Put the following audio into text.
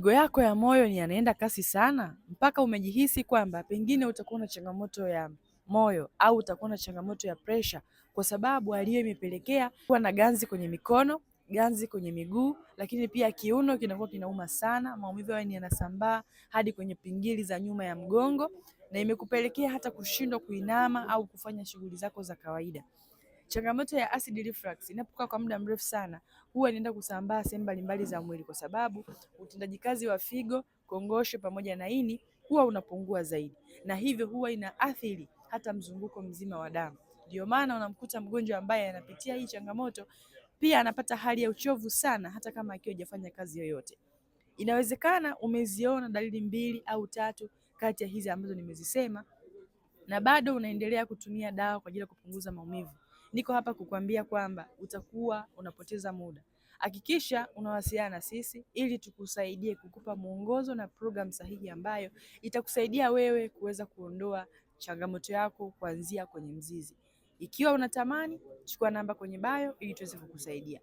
Mapigo yako ya moyo ni yanaenda kasi sana mpaka umejihisi kwamba pengine utakuwa na changamoto ya moyo au utakuwa na changamoto ya presha, kwa sababu hali hiyo imepelekea kuwa na ganzi kwenye mikono, ganzi kwenye miguu, lakini pia kiuno kinakuwa kinauma sana, maumivu hayo yanasambaa hadi kwenye pingili za nyuma ya mgongo, na imekupelekea hata kushindwa kuinama au kufanya shughuli zako za kawaida. Changamoto ya acid reflux inapokaa kwa muda mrefu sana huwa inaenda kusambaa sehemu mbalimbali za mwili, kwa sababu utendaji kazi wa figo, kongosho pamoja na ini huwa unapungua zaidi, na hivyo huwa inaathiri hata mzunguko mzima wa damu. Ndio maana unamkuta mgonjwa ambaye anapitia hii changamoto pia anapata hali ya uchovu sana hata kama akiwa hajafanya kazi yoyote. Inawezekana umeziona dalili 2 au 3 kati ya hizi ambazo nimezisema na bado unaendelea kutumia dawa kwa ajili ya kupunguza maumivu. Niko hapa kukuambia kwamba utakuwa unapoteza muda. Hakikisha unawasiliana na sisi ili tukusaidie kukupa mwongozo na program sahihi ambayo itakusaidia wewe kuweza kuondoa changamoto yako kuanzia kwenye mzizi. Ikiwa unatamani, chukua namba kwenye bio ili tuweze kukusaidia.